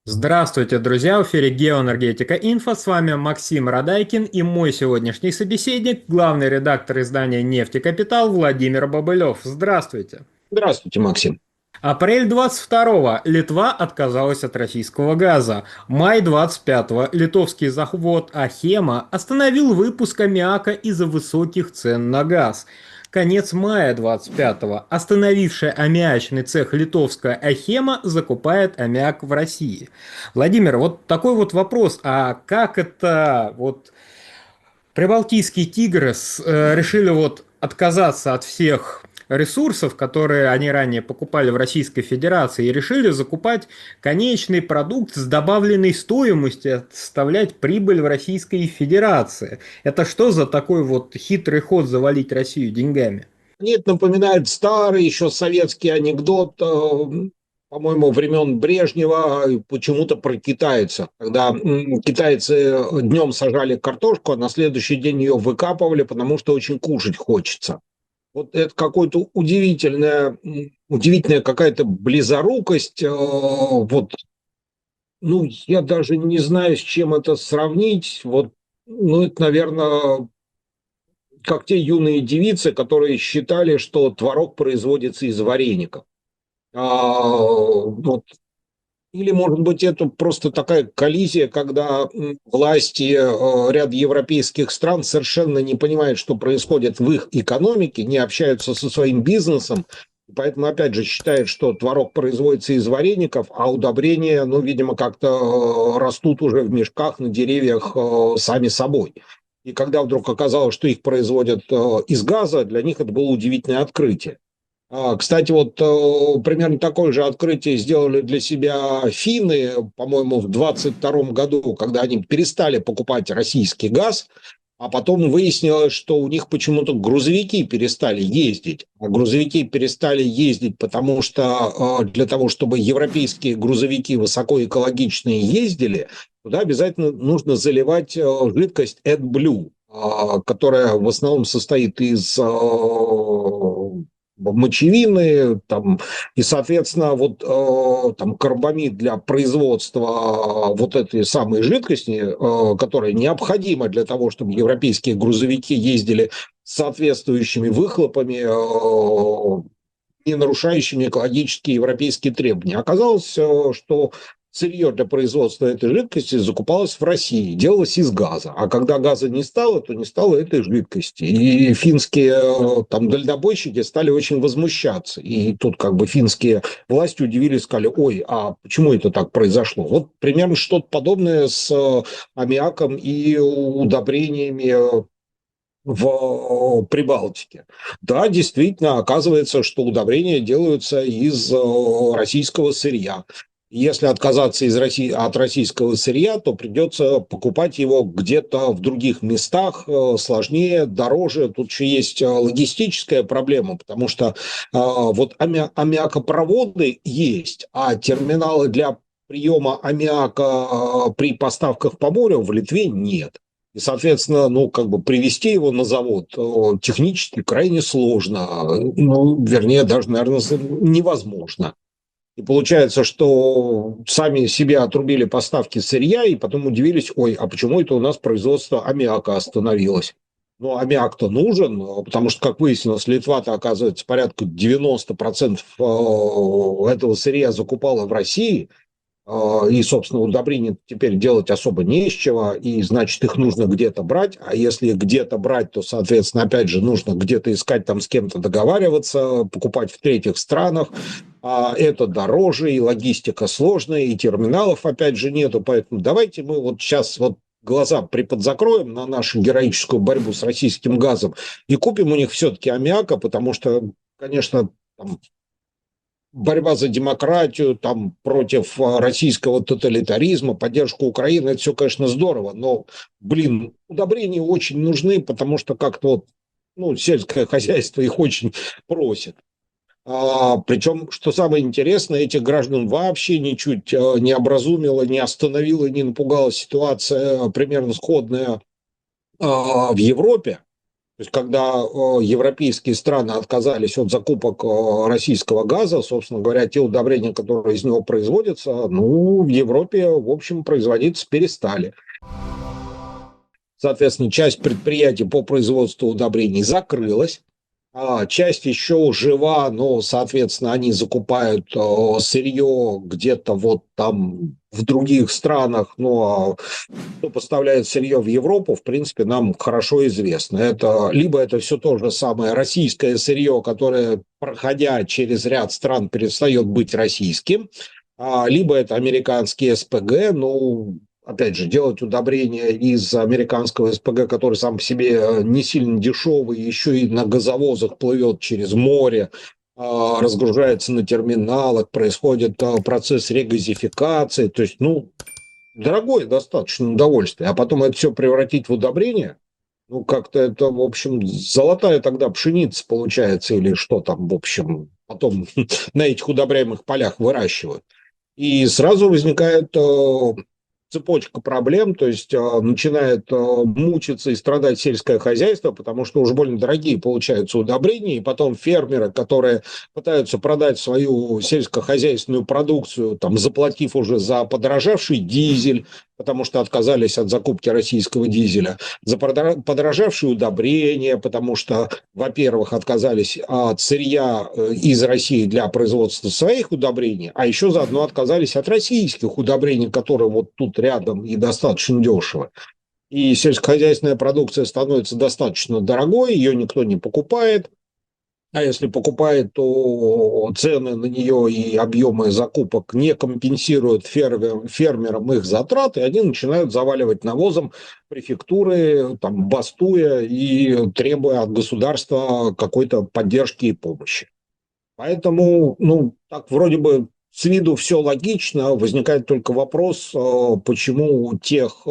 Здравствуйте, друзья! В эфире Геоэнергетика Инфо. С вами Максим Радайкин и мой сегодняшний собеседник, главный редактор издания «Нефтекапитал» Владимир Бобылев. Здравствуйте! Здравствуйте, Максим. Апрель 22-го Литва отказалась от российского газа. Май 25-го литовский завод Ахема остановил выпуск аммиака из-за высоких цен на газ. Конец мая 25-го остановившая аммиачный цех литовская Ахема закупает аммиак в России. Владимир, вот такой вот вопрос, а как это вот прибалтийские тигры решили вот отказаться от всех ресурсов, которые они ранее покупали в Российской Федерации, и решили закупать конечный продукт с добавленной стоимостью, оставлять прибыль в Российской Федерации. Это что за такой вот хитрый ход завалить Россию деньгами? Мне это напоминает старый еще советский анекдот, по-моему, времен Брежнева, почему-то про китайцев. Когда китайцы днем сажали картошку, а на следующий день ее выкапывали, потому что очень кушать хочется. Вот это какой-то удивительная какая-то близорукость. Вот, ну, я даже не знаю, с чем это сравнить. Вот, ну, это, наверное, как те юные девицы, которые считали, что творог производится из вареников. Вот. Или, может быть, это просто такая коллизия, когда власти ряда европейских стран совершенно не понимают, что происходит в их экономике, не общаются со своим бизнесом, поэтому, опять же, считают, что творог производится из вареников, а удобрения, ну, видимо, как-то растут уже в мешках на деревьях сами собой. И когда вдруг оказалось, что их производят из газа, для них это было удивительное открытие. Кстати, вот примерно такое же открытие сделали для себя финны, по-моему, в 22 году, когда они перестали покупать российский газ, а потом выяснилось, что у них почему-то грузовики перестали ездить. А грузовики перестали ездить, потому что для того, чтобы европейские грузовики высокоэкологичные ездили, туда обязательно нужно заливать жидкость AdBlue, которая в основном состоит из мочевины, там, и, соответственно, вот там карбамид для производства вот этой самой жидкости, которая необходима для того, чтобы европейские грузовики ездили с соответствующими выхлопами, не нарушающими экологические европейские требования. Оказалось, что сырье для производства этой жидкости закупалось в России, делалось из газа. А когда газа не стало, то не стало этой жидкости. И финские там дальнобойщики стали очень возмущаться. И тут как бы финские власти удивились, сказали: ой, а почему это так произошло? Вот примерно что-то подобное с аммиаком и удобрениями в Прибалтике. Да, действительно, оказывается, что удобрения делаются из российского сырья. Если отказаться от российского сырья, то придется покупать его где-то в других местах, сложнее, дороже. Тут еще есть логистическая проблема, потому что вот аммиакопроводы есть, а терминалы для приема аммиака при поставках по морю в Литве нет. И, соответственно, ну, как бы привести его на завод технически крайне сложно, ну, вернее, даже, наверное, невозможно. И получается, что сами себе отрубили поставки сырья, и потом удивились: ой, а почему это у нас производство аммиака остановилось? Ну, аммиак-то нужен, потому что, как выяснилось, Литва-то, оказывается, порядка 90% этого сырья закупала в России, и, собственно, удобрений теперь делать особо не из чего, и, значит, их нужно где-то брать, а если где-то брать, то, соответственно, опять же, нужно где-то искать, там с кем-то договариваться, покупать в третьих странах, а это дороже, и логистика сложная, и терминалов, опять же, нету, поэтому давайте мы вот сейчас вот глаза приподзакроем на нашу героическую борьбу с российским газом и купим у них все-таки аммиака, потому что, конечно, там, борьба за демократию, там, против российского тоталитаризма, поддержка Украины, это все, конечно, здорово, но, блин, удобрения очень нужны, потому что как-то вот, ну, сельское хозяйство их очень просит. Причем, что самое интересное, этих граждан вообще ничуть не образумила, не остановила, не напугала ситуация примерно сходная в Европе. То есть, когда европейские страны отказались от закупок российского газа, собственно говоря, те удобрения, которые из него производятся, ну, в Европе, в общем, производиться перестали. Соответственно, часть предприятий по производству удобрений закрылась, а часть еще жива, но, соответственно, они закупают сырье где-то вот там в других странах, ну, а кто поставляет сырье в Европу, в принципе, нам хорошо известно. Это либо это все то же самое российское сырье, которое, проходя через ряд стран, перестает быть российским, либо это американские СПГ, ну, опять же, делать удобрения из американского СПГ, который сам по себе не сильно дешевый, еще и на газовозах плывет через море, разгружается на терминалах, происходит процесс регазификации, то есть, ну, дорогое достаточно удовольствие, а потом это все превратить в удобрение, ну, как-то это, в общем, золотая тогда пшеница получается, или что там, в общем, потом на этих удобряемых полях выращивают. И сразу возникает цепочка проблем, то есть начинает мучиться и страдать сельское хозяйство, потому что уж больно дорогие получаются удобрения, и потом фермеры, которые пытаются продать свою сельскохозяйственную продукцию, там, заплатив уже за подорожавший дизель, потому что отказались от закупки российского дизеля, за подорожавшие удобрения, потому что, во-первых, отказались от сырья из России для производства своих удобрений, а еще заодно отказались от российских удобрений, которые вот тут рядом и достаточно дешево. И сельскохозяйственная продукция становится достаточно дорогой, ее никто не покупает. А если покупает, то цены на нее и объемы закупок не компенсируют фермерам их затраты, и они начинают заваливать навозом префектуры, там, бастуя и требуя от государства какой-то поддержки и помощи. Поэтому, ну, так вроде бы с виду все логично, возникает только вопрос, почему у тех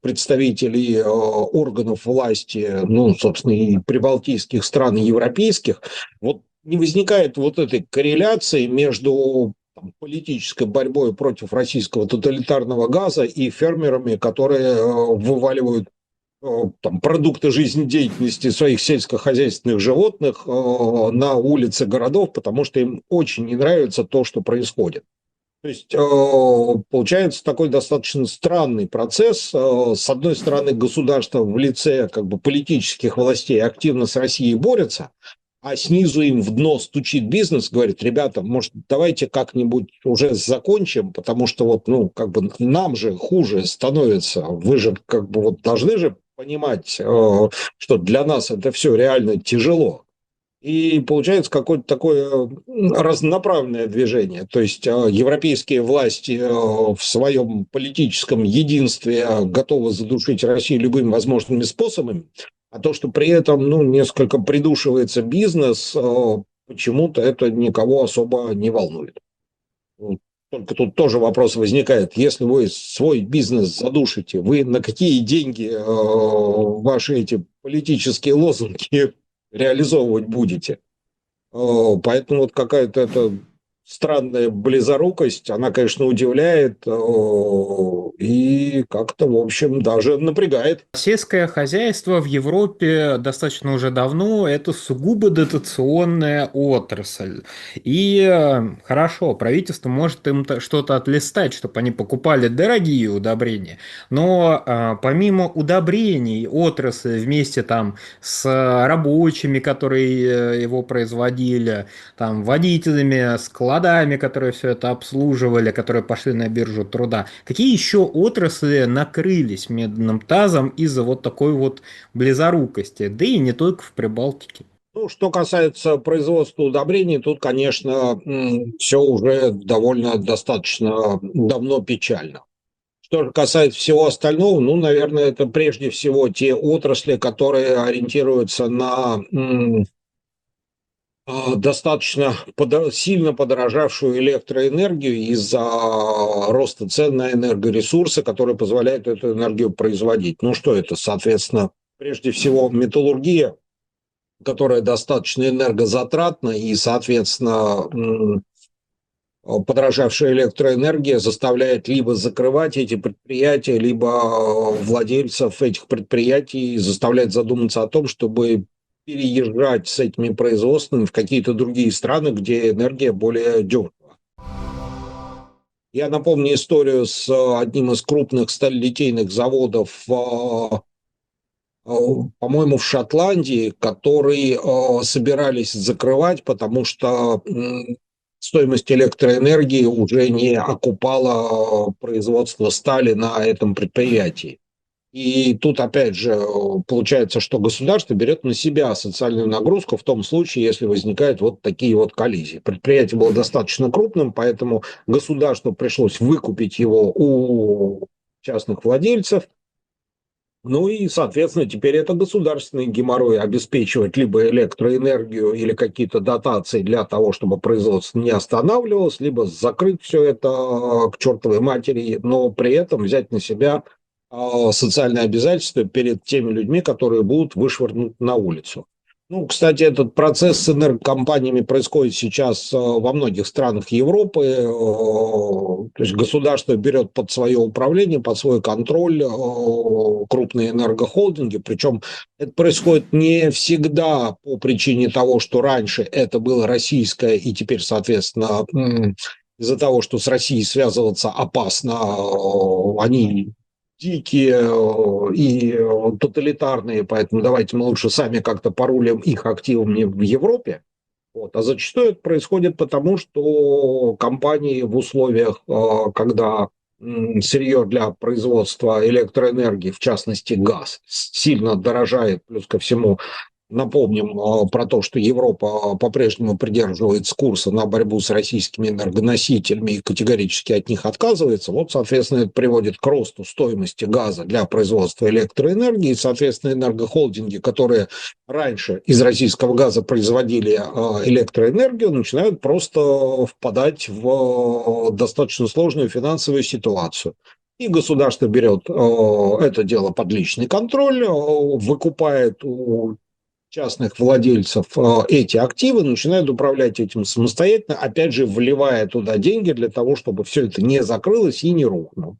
представителей органов власти, ну, собственно, и прибалтийских стран, и европейских, вот не возникает вот этой корреляции между там, политической борьбой против российского тоталитарного газа и фермерами, которые вываливают там, продукты жизнедеятельности своих сельскохозяйственных животных на улицы городов, потому что им очень не нравится то, что происходит. То есть получается такой достаточно странный процесс. С одной стороны, государство в лице как бы политических властей активно с Россией борется, а снизу им в дно стучит бизнес, говорит: ребята, может, давайте как-нибудь уже закончим, потому что вот, ну, как бы нам же хуже становится. Вы же как бы вот должны же понимать, что для нас это все реально тяжело. И получается какое-то такое разнонаправленное движение. То есть европейские власти в своем политическом единстве готовы задушить Россию любыми возможными способами, а то, что при этом ну, несколько придушивается бизнес, почему-то это никого особо не волнует. Только тут тоже вопрос возникает. Если вы свой бизнес задушите, вы на какие деньги ваши эти политические лозунги реализовывать будете? Поэтому вот какая-то эта странная близорукость, она, конечно, удивляет и как-то, в общем, даже напрягает. Сельское хозяйство в Европе достаточно уже давно это сугубо дотационная отрасль. И хорошо, правительство может им что-то отлистать, чтобы они покупали дорогие удобрения. Но помимо удобрений, отрасль вместе там с рабочими, которые его производили, там водителями, складами, которые все это обслуживали, которые пошли на биржу труда, какие еще отрасли накрылись медным тазом из-за вот такой вот близорукости, да и не только в Прибалтике. Ну, что касается производства удобрений, тут, конечно, все уже довольно достаточно давно печально. Что же касается всего остального, ну, наверное, это прежде всего те отрасли, которые ориентируются на достаточно сильно подорожавшую электроэнергию из-за роста цен на энергоресурсы, которые позволяют эту энергию производить. Ну что это, соответственно, прежде всего металлургия, которая достаточно энергозатратна и, соответственно, подорожавшая электроэнергия заставляет либо закрывать эти предприятия, либо владельцев этих предприятий заставляет задуматься о том, чтобы переезжать с этими производствами в какие-то другие страны, где энергия более дешева. Я напомню историю с одним из крупных сталелитейных заводов, по-моему, в Шотландии, который собирались закрывать, потому что стоимость электроэнергии уже не окупала производство стали на этом предприятии. И тут, опять же, получается, что государство берет на себя социальную нагрузку в том случае, если возникают вот такие вот коллизии. Предприятие было достаточно крупным, поэтому государству пришлось выкупить его у частных владельцев. Ну и, соответственно, теперь это государственный геморрой обеспечивать либо электроэнергию или какие-то дотации для того, чтобы производство не останавливалось, либо закрыть все это к чертовой матери, но при этом взять на себя социальные обязательства перед теми людьми, которые будут вышвырнуты на улицу. Ну, кстати, этот процесс с энергокомпаниями происходит сейчас во многих странах Европы. То есть государство берет под свое управление, под свой контроль крупные энергохолдинги. Причем это происходит не всегда по причине того, что раньше это было российское, и теперь, соответственно, из-за того, что с Россией связываться опасно, они дикие и тоталитарные, поэтому давайте мы лучше сами как-то порулим их активами в Европе. Вот. А зачастую это происходит потому, что компании в условиях, когда сырье для производства электроэнергии, в частности газ, сильно дорожает, плюс ко всему напомним про то, что Европа по-прежнему придерживается курса на борьбу с российскими энергоносителями и категорически от них отказывается. Вот, соответственно, это приводит к росту стоимости газа для производства электроэнергии. И, соответственно, энергохолдинги, которые раньше из российского газа производили электроэнергию, начинают просто впадать в достаточно сложную финансовую ситуацию. И государство берет это дело под личный контроль, выкупает у частных владельцев эти активы, начинают управлять этим самостоятельно, опять же, вливая туда деньги для того, чтобы все это не закрылось и не рухнуло.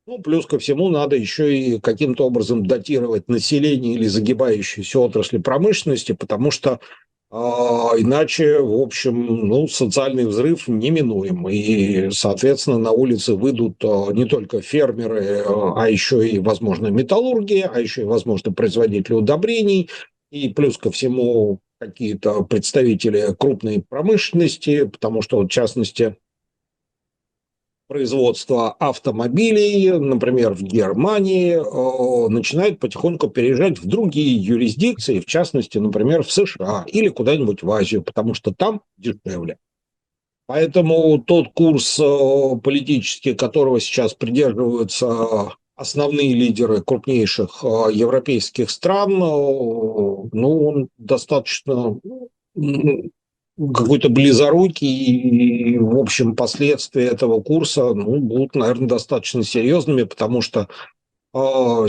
Ну, плюс ко всему, надо еще и каким-то образом датировать население или загибающиеся отрасли промышленности, потому что иначе, в общем, ну, социальный взрыв неминуем. И, соответственно, на улицы выйдут не только фермеры, а еще и, возможно, металлурги, а еще и, возможно, производители удобрений, и плюс ко всему какие-то представители крупной промышленности, потому что, в частности, производство автомобилей, например, в Германии, начинает потихоньку переезжать в другие юрисдикции, в частности, например, в США или куда-нибудь в Азию, потому что там дешевле. Поэтому тот курс политический, которого сейчас придерживаются основные лидеры крупнейших европейских стран, ну, он достаточно какой-то близорукий, и, в общем, последствия этого курса, ну, будут, наверное, достаточно серьезными, потому что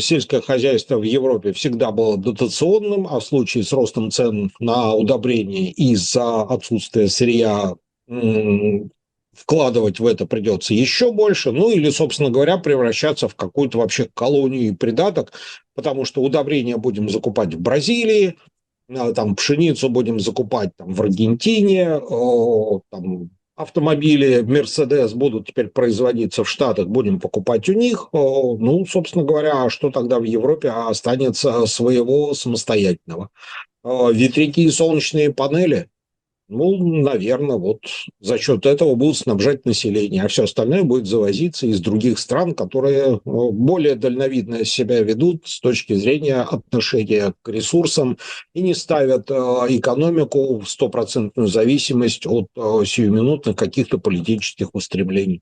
сельское хозяйство в Европе всегда было дотационным, а в случае с ростом цен на удобрения из-за отсутствия сырья вкладывать в это придется еще больше, ну или, собственно говоря, превращаться в какую-то вообще колонию и придаток, потому что удобрения будем закупать в Бразилии, там пшеницу будем закупать там, в Аргентине, там, автомобили Mercedes будут теперь производиться в Штатах, будем покупать у них. Ну, собственно говоря, что тогда в Европе останется своего самостоятельного? Ветряки и солнечные панели. Ну, наверное, вот за счет этого будут снабжать население, а все остальное будет завозиться из других стран, которые более дальновидно себя ведут с точки зрения отношения к ресурсам и не ставят экономику в стопроцентную зависимость от сиюминутных каких-то политических устремлений.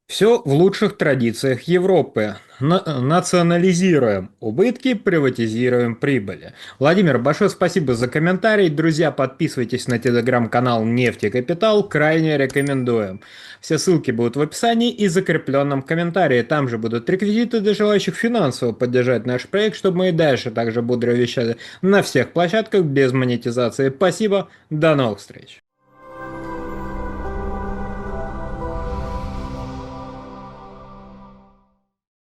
Все в лучших традициях Европы. Национализируем убытки, приватизируем прибыли. Владимир, большое спасибо за комментарий. Друзья, подписывайтесь на телеграм-канал «Нефть Капитал». Крайне рекомендуем. Все ссылки будут в описании и закрепленном комментарии. Там же будут реквизиты для желающих финансово поддержать наш проект, чтобы мы и дальше также бодро вещали на всех площадках без монетизации. Спасибо, до новых встреч.